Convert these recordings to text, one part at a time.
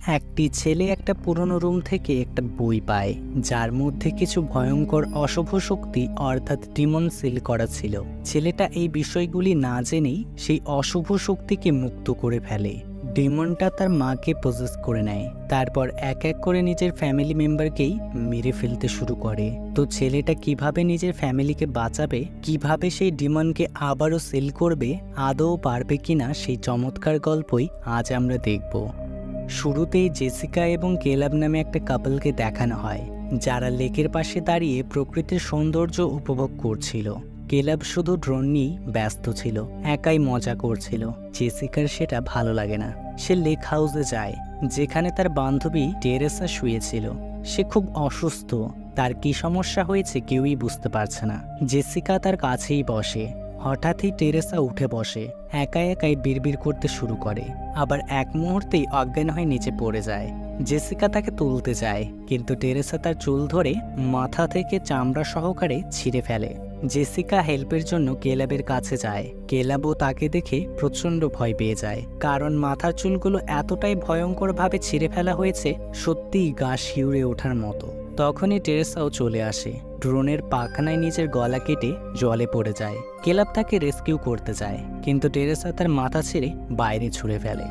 একটি ছেলে একটা পুরনো রুম থেকে একটা বই পায়, যার মধ্যে কিছু ভয়ঙ্কর অশুভ শক্তি অর্থাৎ ডিমন সিল করা ছিল। ছেলেটা এই বিষয়গুলি না জেনেই সেই অশুভ শক্তিকে মুক্ত করে ফেলে। ডিমনটা তার মাকে পজেস করে নেয়, তারপর এক এক করে নিজের ফ্যামিলি মেম্বারকেই মেরে ফেলতে শুরু করে। তো ছেলেটা কিভাবে নিজের ফ্যামিলিকে বাঁচাবে, কিভাবে সেই ডিমনকে আবারও সিল করবে, আদৌ পারবে কিনা, সেই চমৎকার গল্পই আজ আমরা দেখব। শুরুতেই জেসিকা এবং কেলাব নামে একটা কাপলকে দেখানো হয়, যারা লেকের পাশে দাঁড়িয়ে প্রকৃতির সৌন্দর্য উপভোগ করছিল। কেলাব শুধু ড্রোন নিয়েই ব্যস্ত ছিল, একাই মজা করছিল। জেসিকার সেটা ভালো লাগে না। সে লেক হাউসে যায়, যেখানে তার বান্ধবী টেরেসা শুয়েছিল। সে খুব অসুস্থ, তার কি সমস্যা হয়েছে কেউই বুঝতে পারছে না। জেসিকা তার কাছেই বসে। হঠাৎই টেরেসা উঠে বসে, একাই একাই বিড়বিড় করতে শুরু করে, আবার এক মুহূর্তেই অজ্ঞান হয়ে নিচে পড়ে যায়। জেসিকা তাকে তুলতে যায়, কিন্তু টেরেসা তার চুল ধরে মাথা থেকে চামড়া সহকারে ছিঁড়ে ফেলে। জেসিকা হেল্পের জন্য কেলাবের কাছে যায়। কেলাবও তাকে দেখে প্রচণ্ড ভয় পেয়ে যায়, কারণ মাথার চুলগুলো এতটাই ভয়ঙ্করভাবে ছিঁড়ে ফেলা হয়েছে, সত্যিই গা শিউরে ওঠার মতো। তখনই টেরেসাও চলে আসে। ড্রোনের পাখনায় নিজের গলা কেটে জলে পড়ে যায়। কেলাব তাকে রেস্কিউ করতে যায়, কিন্তু টেরেসা তার মাথা ছেড়ে বাইরে ছুঁড়ে ফেলে।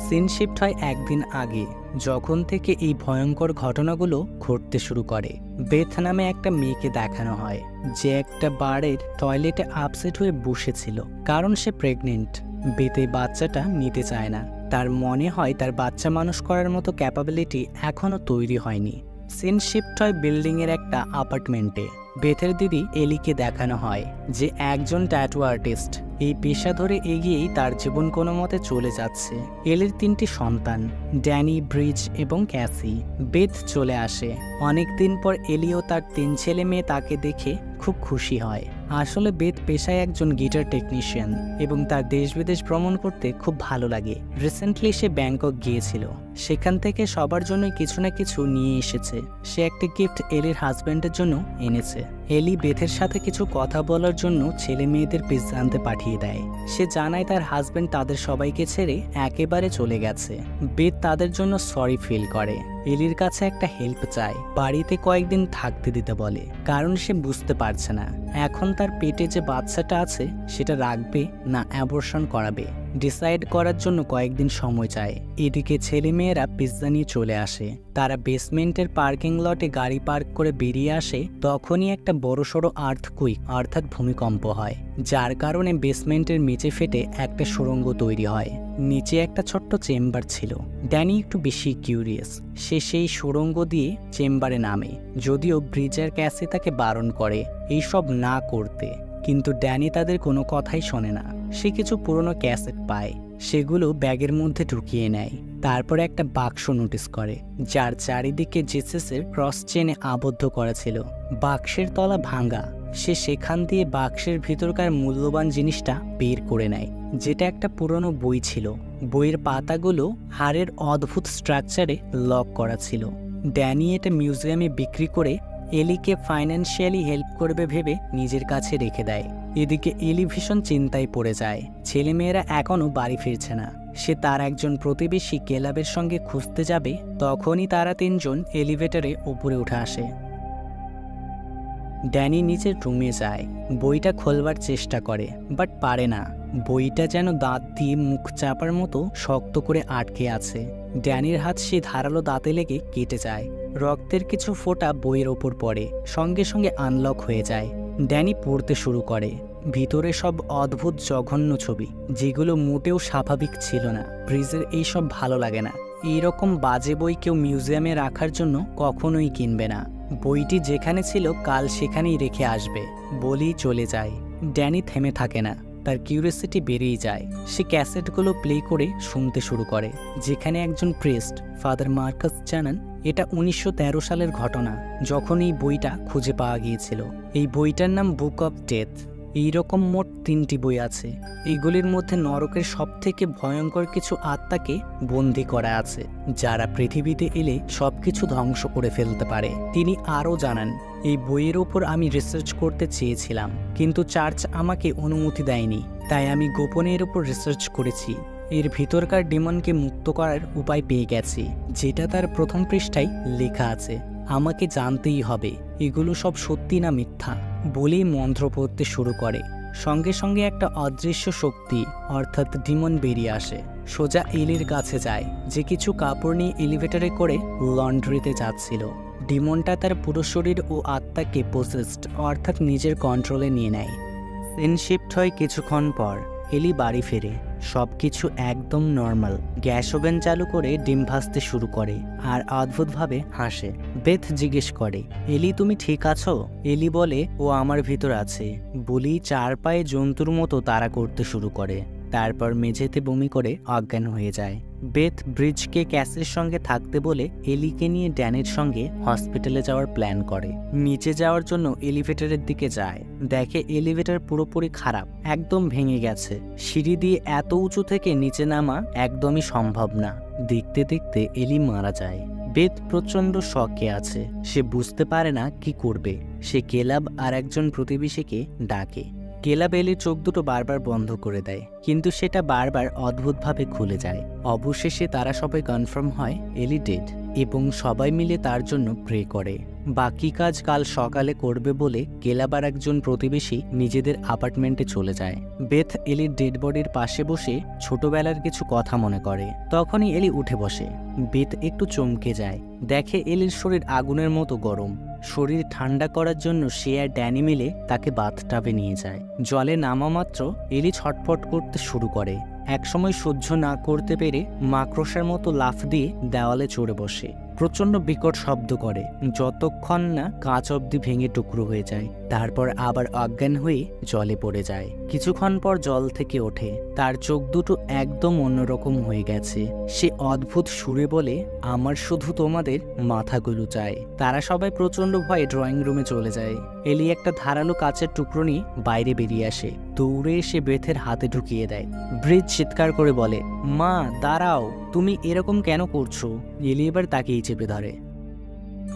সিন শিফট হয় একদিন আগে, যখন থেকে এই ভয়ঙ্কর ঘটনাগুলো ঘটতে শুরু করে। বেথ নামে একটা মেয়েকে দেখানো হয়, যে একটা বারের টয়লেটে আপসেট হয়ে বসেছিল, কারণ সে প্রেগনেন্ট। বেথ এই বাচ্চাটা নিতে চায় না, তার মনে হয় তার বাচ্চা মানুষ করার মতো ক্যাপাবিলিটি এখনও তৈরি হয়নি। সিন শিফট হয় বিল্ডিংয়ের একটা অ্যাপার্টমেন্টে। বেথের দিদি এলিকে দেখানো হয়, যে একজন ট্যাটু আর্টিস্ট। এই পেশা ধরে এগিয়েই তার জীবন কোনো মতে চলে যাচ্ছে। এলির 3টি সন্তান, ড্যানি, ব্রিজ এবং ক্যাসি। বেথ চলে আসে। অনেকদিন পর এলিও তার 3 ছেলে মেয়ে তাকে দেখে খুব খুশি হয়। আসলে বেথ পেশায় একজন গিটার টেকনিশিয়ান এবং তার দেশ বিদেশ ভ্রমণ করতে খুব ভালো লাগে। রিসেন্টলি সে ব্যাংকক গিয়েছিল, সেখান থেকে সবার জন্য কিছু না কিছু নিয়ে এসেছে। সে একটা গিফট এলির হাজব্যান্ডের জন্য এনেছে। এলি বেথের সাথে কিছু কথা বলার জন্য ছেলে মেয়েদের পিৎজা আনতে পাঠিয়ে দেয়। সে জানায় তার হাজব্যান্ড তাদের সবাইকে ছেড়ে একেবারে চলে গেছে। বেথ তাদের জন্য সরি ফিল করে। এলির কাছে একটা হেল্প চায়, বাড়িতে কয়েকদিন থাকতে দিতে বলে, কারণ সে বুঝতে পারছে না এখন তার পেটে যে বাচ্চাটা আছে সেটা রাখবে না অ্যাবর্শন করাবে। ডিসাইড করার জন্য কয়েকদিন সময় চায়। এদিকে ছেলেমেয়েরা পিৎজা নিয়ে চলে আসে। তারা বেসমেন্টের পার্কিং লটে গাড়ি পার্ক করে বেরিয়ে আসে। তখনই একটা বড়সড় আর্থকুইক অর্থাৎ ভূমিকম্প হয়, যার কারণে বেসমেন্টের মেঝে ফেটে একটা সুড়ঙ্গ তৈরি হয়। নিচে একটা ছোট্ট চেম্বার ছিল। ড্যানি একটু বেশি কিউরিয়াস, সে সেই সুড়ঙ্গ দিয়ে চেম্বারে নামে, যদিও ব্রিজের ক্যাসি তাকে বারণ করে এইসব না করতে, কিন্তু ড্যানি তাদের কোনো কথাই শোনে না। সে কিছু পুরনো ক্যাসেট পায়, সেগুলো ব্যাগের মধ্যে ঢুকিয়ে নেয়। তারপরে একটা বাক্স নোটিস করে, যার চারিদিকে জিসাসের ক্রস চেনে আবদ্ধ করা ছিল। বাক্সের তলা ভাঙা। সে সেখান দিয়ে বাক্সের ভিতরকার মূল্যবান জিনিসটা বের করে নেয়, যেটা একটা পুরনো বই ছিল। বইয়ের পাতাগুলো হাড়ের অদ্ভুত স্ট্রাকচারে লক করা ছিল। ড্যানি এটা মিউজিয়ামে বিক্রি করে এলিকে ফাইন্যান্সিয়ালি হেল্প করবে ভেবে নিজের কাছে রেখে দেয়। এদিকে এলি ভীষণ চিন্তায় পড়ে যায়। ছেলেমেয়েরা এখনও বাড়ি ফিরছে না। সে তার একজন প্রতিবেশী কেলাবের সঙ্গে খুঁজতে যাবে, তখনই তারা 3 জন এলিভেটরে উপরে উঠে আসে। ড্যানি নিচের রুমে যায়, বইটা খোলবার চেষ্টা করে, বাট পারে না। বইটা যেন দাঁত দিয়ে মুখ চাপার মতো শক্ত করে আটকে আছে। ড্যানির হাত সে ধারালো দাঁতে লেগে কেটে যায়। রক্তের কিছু ফোঁটা বইয়ের ওপর পড়ে, সঙ্গে সঙ্গে আনলক হয়ে যায়। ড্যানি পড়তে শুরু করে। ভিতরে সব অদ্ভুত জঘন্য ছবি, যেগুলো মোটেও স্বাভাবিক ছিল না। ব্রিজের এইসব ভালো লাগে না। এইরকম বাজে বই কেউ মিউজিয়ামে রাখার জন্য কখনোই কিনবে না। বইটি যেখানে ছিল কাল সেখানেই রেখে আসবে বলেই চলে যায়। ড্যানি থেমে থাকে না, তার কিউরিওসিটি বেড়েই যায়। সে ক্যাসেটগুলো প্লে করে শুনতে শুরু করে, যেখানে একজন প্রিস্ট ফাদার মার্কাস জানান এটা 1913 সালের ঘটনা, যখন এই বইটা খুঁজে পাওয়া গিয়েছিল। এই বইটার নাম বুক অব ডেথ। এইরকম মোট 3টি বই আছে। এইগুলির মধ্যে নরকের সবথেকে ভয়ঙ্কর কিছু আত্মাকে বন্দী করা আছে, যারা পৃথিবীতে এলে সবকিছু ধ্বংস করে ফেলতে পারে। তিনি আরও জানান, এই বইয়ের ওপর আমি রিসার্চ করতে চেয়েছিলাম, কিন্তু চার্চ আমাকে অনুমতি দেয়নি, তাই আমি গোপনে এর উপর রিসার্চ করেছি। এর ভিতরকার ডিমনকে মুক্ত করার উপায় পেয়ে গেছি, যেটা তার প্রথম পৃষ্ঠায় লেখা আছে। আমাকে জানতেই হবে এগুলো সব সত্যি না মিথ্যা। বলেই মন্ত্র পড়তে শুরু করে। সঙ্গে সঙ্গে একটা অদৃশ্য শক্তি অর্থাৎ ডিমন বেরিয়ে আসে। সোজা এলির কাছে যায়, যে কিছু কাপড় নিয়ে এলিভেটরে করে লন্ড্রিতে যাচ্ছিল। ডিমনটা তার পুরো শরীর ও আত্মাকে পসেসড অর্থাৎ নিজের কন্ট্রোলে নিয়ে নেয়। সিন শিফট হয় কিছুক্ষণ পর। এলি বাড়ি ফেরে। সবকিছু একদম নর্মাল। গ্যাস ওভেন চালু করে ডিম ভাজতে শুরু করে আর অদ্ভুতভাবে হাসে। বেথ জিজ্ঞেস করে, এলি তুমি ঠিক আছো? এলি বলে, ও আমার ভিতর আছে। বলি চার পায়ে জন্তুর মতো তাড়া করতে শুরু করে। তারপর মেঝেতে বমি করে অজ্ঞান হয়ে যায়। বেথ ব্রিজকে ক্যাসের সঙ্গে থাকতে বলে এলিকে নিয়ে ড্যানের সঙ্গে হসপিটালে যাওয়ার প্ল্যান করে। নিচে যাওয়ার জন্য এলিভেটরের দিকে যায়। দেখে এলিভেটর পুরোপুরি খারাপ, একদম ভেঙে গেছে। সিঁড়ি দিয়ে এত উঁচু থেকে নিচে নামা একদমই সম্ভব না। দেখতে দেখতে এলি মারা যায়। বেথ প্রচণ্ড শকে আছে। সে বুঝতে পারে না কি করবে। সে কেলাব আর একজন প্রতিবেশীকে ডাকে। কেলাব এলির চোখ দুটো বারবার বন্ধ করে দেয়, কিন্তু সেটা বারবার অদ্ভুতভাবে খুলে যায়। অবশেষে তারা সবাই কনফার্ম হয় এলি ডেড এবং সবাই মিলে তার জন্য প্রে করে। বাকি কাজ কাল সকালে করবে বলে কেলাব আর একজন প্রতিবেশী নিজেদের অ্যাপার্টমেন্টে চলে যায়। বেথ এলির ডেড বডির পাশে বসে ছোটবেলার কিছু কথা মনে করে। তখনই এলি উঠে বসে। বেথ একটু চমকে যায়। দেখে এলির শরীর আগুনের মতো গরম। শরীর ঠান্ডা করার জন্য সে আর ড্যানি মিলে তাকে বাথটাবে নিয়ে যায়। জলে নামা মাত্র এলি ছটফট করতে শুরু করে। একসময় সহ্য না করতে পেরে মাকড়সার মতো লাফ দিয়ে দেওয়ালে চড়ে বসে। প্রচণ্ড বিকট শব্দ করে, যতক্ষণ না কাঁচ অবধি ভেঙে টুকরো হয়ে যায়। তারপর আবার অজ্ঞান হয়ে জলে পড়ে যায়। কিছুক্ষণ পর জল থেকে ওঠে। তার চোখ দুটো একদম অন্যরকম হয়ে গেছে। সে অদ্ভুত সুরে বলে, আমার শুধু তোমাদের মাথাগুলো চাই। তারা সবাই প্রচণ্ড ভয়ে ড্রয়িং রুমে চলে যায়। এলি একটা ধারালো কাচের টুকরো নিয়ে বাইরে বেরিয়ে আসে। দৌড়ে এসে বেথের হাতে ঢুকিয়ে দেয়। ব্রিজ চিৎকার করে বলে, মা দাঁড়াও, তুমি এরকম কেন করছো? এলি এবার তাকেই চেপে ধরে।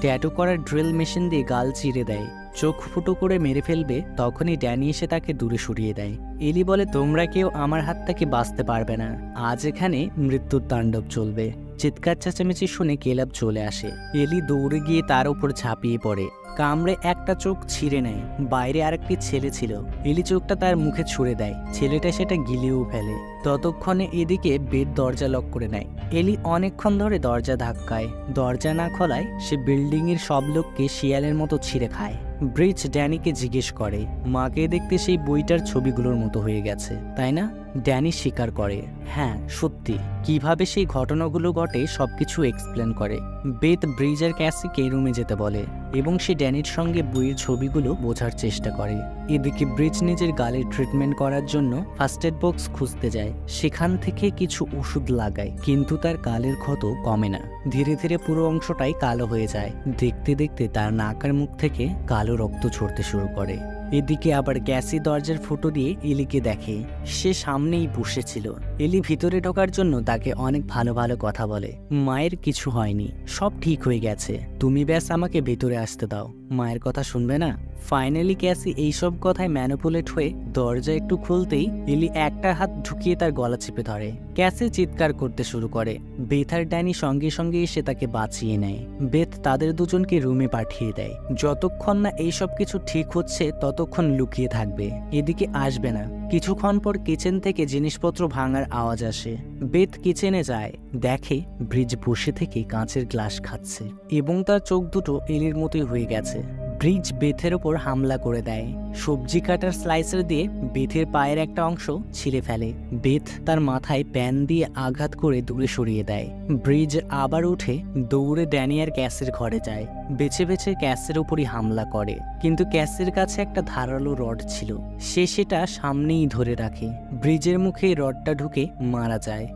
ট্যাটু করার ড্রিল মেশিন দিয়ে গাল চিরে দেয়। চোখ ফুটো করে মেরে ফেলবে, তখনই ড্যানি এসে তাকে দূরে সরিয়ে দেয়। এলি বলে, তোমরা কেউ আমার হাত থেকে বাঁচতে পারবে না। আজ এখানে মৃত্যুর তাণ্ডব চলবে। চিৎকার চেঁচামেচি শুনে কেলাব চলে আসে। এলি দৌড়ে গিয়ে তার উপর ঝাঁপিয়ে পড়ে। কামড়ে একটা চোখ ছিঁড়ে নেয়। বাইরে আরেকটি ছেলে ছিল। এলি চোখটা তার মুখে ছুঁড়ে দেয়। ছেলেটা সেটা গিলেও ফেলে। ততক্ষণে এদিকে বেড দরজা লক করে নেয়। এলি অনেকক্ষণ ধরে দরজা ধাক্কায়। দরজা না খোলায় সে বিল্ডিংয়ের সব লোককে শিয়ালের মতো ছিঁড়ে খায়। ব্রিজ ড্যানিকে জিজ্ঞেস করে, মাকে দেখতে সেই বইটার ছবিগুলোর মতো হয়ে গেছে, তাই না? ড্যানি স্বীকার করে, হ্যাঁ সত্যি। কিভাবে সেই ঘটনাগুলো ঘটে সবকিছু এক্সপ্লেন করে। বেথ ব্রিজ আর ক্যাসিকে রুমে যেতে বলে এবং সে ড্যানির সঙ্গে বইয়ের ছবিগুলো বোঝার চেষ্টা করে। এদিকে ব্রিজ নিজের গালের ট্রিটমেন্ট করার জন্য ফার্স্ট এড বক্স খুঁজতে যায়। সেখান থেকে কিছু ওষুধ লাগায়, কিন্তু তার গালের ক্ষত কমে না। ধীরে ধীরে পুরো অংশটাই কালো হয়ে যায়। দেখতে দেখতে তার নাক আর মুখ থেকে কালো রক্ত ঝরতে শুরু করে। এদিকে আবার গ্যাসি দরজার ফুটো দিয়ে এলিকে দেখে। সে সামনেই বসেছিল। এলি ভিতরে ঢোকার জন্য তাকে অনেক ভালো ভালো কথা বলে। মায়ের কিছু হয়নি, সব ঠিক হয়ে গেছে, তুমি ব্যাস আমাকে ভেতরে আসতে দাও। মায়ের কথা শুনবে না? ফাইনালি ক্যাসি এইসব কথায় ম্যানিপুলেট হয়ে দরজা একটু খুলতেই এলি একটা হাত ঢুকিয়ে তার গলা চেপে ধরে। ক্যাসি চিৎকার করতে শুরু করে। বেথ আর ড্যানি সঙ্গে সঙ্গে এসে তাকে বাঁচিয়ে নেয়। বেথ তাদের দুজনকে রুমে পাঠিয়ে দেয়। যতক্ষণ না এইসব কিছু ঠিক হচ্ছে ততক্ষণ লুকিয়ে থাকবে, এদিকে আসবে না। কিছুক্ষণ পর কিচেন থেকে জিনিসপত্র ভাঙার আওয়াজ আসে। বেথ কিচেনে যায়, দেখে ব্রিজ বসে থেকে কাঁচের গ্লাস খাচ্ছে এবং তার চোখ দুটো এলির মতোই হয়ে গেছে। ব্রিজ বেথের ওপর হামলা করে দেয়। সবজি কাটার স্লাইসার দিয়ে বেথের পায়ের একটা অংশ ছিঁড়ে ফেলে। বেথ তার মাথায় প্যান দিয়ে আঘাত করে দূরে সরিয়ে দেয়। ব্রিজ আবার উঠে দৌড়ে ড্যানি আর ক্যাসের ঘরে যায়। বেছে বেছে ক্যাসের উপরই হামলা করে, কিন্তু ক্যাসের কাছে একটা ধারালো রড ছিল। সে সেটা সামনেই ধরে রাখে। ব্রিজের মুখে রডটা ঢুকে মারা যায়।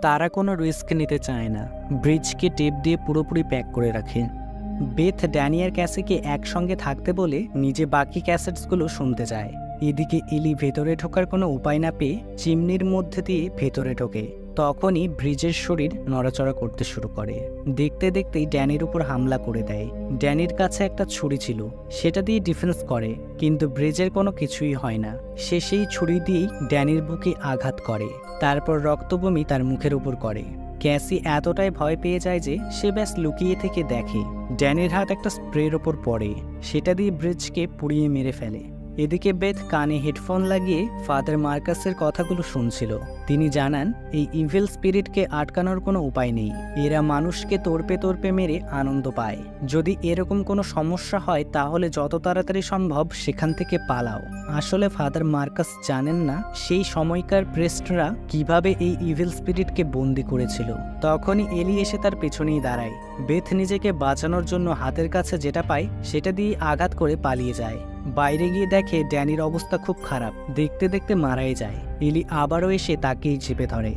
তারা কোনো রিস্ক নিতে চায় না। ব্রিজকে টেপ দিয়ে পুরোপুরি প্যাক করে রাখে। বেথ ড্যানি আর ক্যাসিকে একসঙ্গে থাকতে বলে নিজে বাকি ক্যাসেটসগুলো শুনতে যায়। এদিকে এলি ভেতরে ঢোকার কোনো উপায় না পেয়ে চিমনির মধ্যে দিয়ে ভেতরে ঢোকে। তখনই ব্রিজের শরীর নড়াচড়া করতে শুরু করে। দেখতে দেখতেই ড্যানির উপর হামলা করে দেয়। ড্যানির কাছে একটা ছুরি ছিল, সেটা দিয়ে ডিফেন্স করে, কিন্তু ব্রিজের কোনো কিছুই হয় না। সে সেই ছুরি দিয়েই ড্যানির বুকে আঘাত করে, তারপর রক্তবমি তার মুখের উপর করে। ক্যাসি এতটাই ভয় পেয়ে যায় যে সে ব্যাস লুকিয়ে থেকে দেখে ড্যানির হাত একটা স্প্রের ওপর পড়ে, সেটা দিয়ে ব্রিজকে পুড়িয়ে মেরে ফেলে। এদিকে বেথ কানে হেডফোন লাগিয়ে ফাদার মার্কাসের কথাগুলো শুনছিল। তিনি জানান এই ইভিল স্পিরিটকে আটকানোর কোনো উপায় নেই, এরা মানুষকে তোড়পে তোড়পে মেরে আনন্দ পায়। যদি এরকম কোনো সমস্যা হয় তাহলে যত তাড়াতাড়ি সম্ভব সেখান থেকে পালাও। আসলে ফাদার মার্কাস জানেন না সেই সময়কার প্রেস্টরা কিভাবে এই ইভিল স্পিরিটকে বন্দি করেছিল। তখনই এলি এসে তার পেছনেই দাঁড়ায়। বেথ নিজেকে বাঁচানোর জন্য হাতের কাছে যেটা পায় সেটা দিয়ে আঘাত করে পালিয়ে যায়। বাইরে গিয়ে দেখে ড্যানির অবস্থা খুব খারাপ, দেখতে দেখতে মারাই যায়। এলি আবারও এসে তাকেই চেপে ধরে।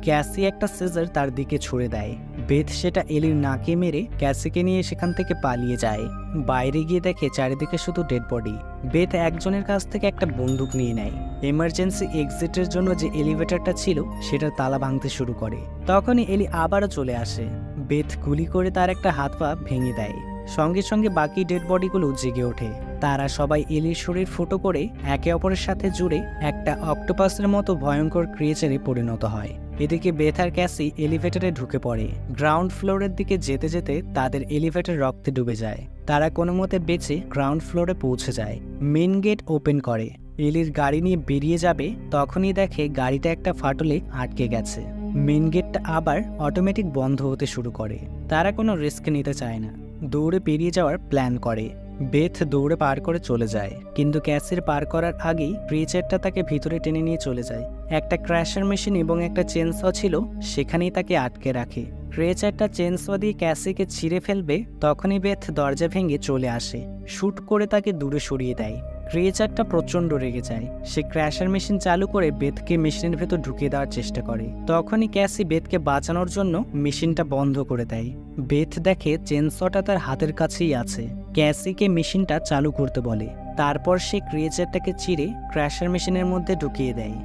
ক্যাসি একটা সিজার তার দিকে ছুড়ে দেয়। বেথ সেটা এলির নাকে মেরে ক্যাসিকে নিয়ে সেখান থেকে পালিয়ে যায়। বাইরে গিয়ে দেখে চারিদিকে শুধু ডেড বডি। বেথ একজনের কাছ থেকে একটা বন্দুক নিয়ে নেয়। এমার্জেন্সি এক্সিটের জন্য যে এলিভেটরটা ছিল সেটার তালা ভাঙতে শুরু করে। তখনই এলি আবারও চলে আসে। বেথ গুলি করে তার একটা হাত পা ভেঙে দেয়। সঙ্গে সঙ্গে বাকি ডেড বডিগুলো জেগে ওঠে। তারা সবাই এলির শরীর ফুটো করে একে অপরের সাথে জুড়ে একটা অক্টোপাসের মতো ভয়ঙ্কর ক্রিয়েচারে পরিণত হয়। এদিকে বেথ আর ক্যাসি এলিভেটরে ঢুকে পড়ে। গ্রাউন্ড ফ্লোরের দিকে যেতে যেতে তাদের এলিভেটর রক্তে ডুবে যায়। তারা কোনো মতে বেঁচে গ্রাউন্ড ফ্লোরে পৌঁছে যায়। মেন গেট ওপেন করে এলির গাড়ি নিয়ে বেরিয়ে যাবে, তখনই দেখে গাড়িটা একটা ফাটলে আটকে গেছে। মেন গেটটা আবার অটোমেটিক বন্ধ হতে শুরু করে। তারা কোনো রিস্ক নিতে চায় না, দৌড়ে পেরিয়ে যাওয়ার প্ল্যান করে। বেথ দৌড়ে পার করে চলে যায়, কিন্তু ক্যাসির পার করার আগেই ক্রিয়েচারটা তাকে ভিতরে টেনে নিয়ে চলে যায়। একটা ক্র্যাশার মেশিন এবং একটা চেনস ছিল, সেখানেই তাকে আটকে রাখে। ক্রিয়েচারটা চেনস দিয়ে ক্যাসিকে ছিঁড়ে ফেলবে, তখনই বেথ দরজা ভেঙে চলে আসে, শুট করে তাকে দূরে সরিয়ে দেয়। ক্রিয়েচারটা প্রচণ্ড রেগে যায়। সে ক্র্যাশার মেশিন চালু করে বেথকে মেশিনের ভেতর ঢুকিয়ে দেওয়ার চেষ্টা করে। তখনই ক্যাসি বেথকে বাঁচানোর জন্য মেশিনটা বন্ধ করে দেয়। বেথ দেখে চেনসটা তার হাতের কাছেই আছে। ক্যাসিকে মেশিনটা চালু করতে বলে। তারপর সে ক্রিয়েচারটাকে চিরে ক্র্যাশার মেশিনের মধ্যে ঢুকিয়ে দেয়।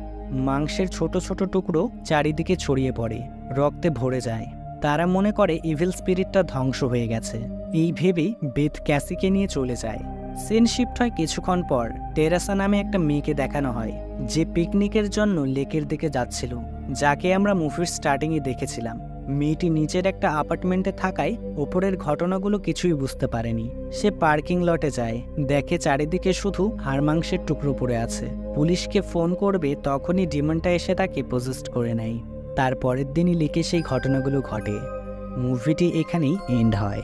মাংসের ছোট ছোট টুকরো চারিদিকে ছড়িয়ে পড়ে, রক্তে ভরে যায়। তারা মনে করে ইভিল স্পিরিটটা ধ্বংস হয়ে গেছে। এই ভেবেই বেথ ক্যাসিকে নিয়ে চলে যায়। সিন শিফট হয় কিছুক্ষণ পর। টেরাসা নামে একটা মেয়েকে দেখানো হয়, যে পিকনিকের জন্য লেকের দিকে যাচ্ছিল, যাকে আমরা মুভির স্টার্টিংয়ে দেখেছিলাম। মেয়েটি নিচের একটা অ্যাপার্টমেন্টে থাকায় ওপরের ঘটনাগুলো কিছুই বুঝতে পারেনি। সে পার্কিং লটে যায়, দেখে চারিদিকে শুধু হাড় মাংসের টুকরো পড়ে আছে। পুলিশকে ফোন করবে, তখনই ডিমনটা এসে তাকে পজেস্ট করে নেয়। তার পরের দিনই লেকে সেই ঘটনাগুলো ঘটে। মুভিটি এখানেই এন্ড হয়।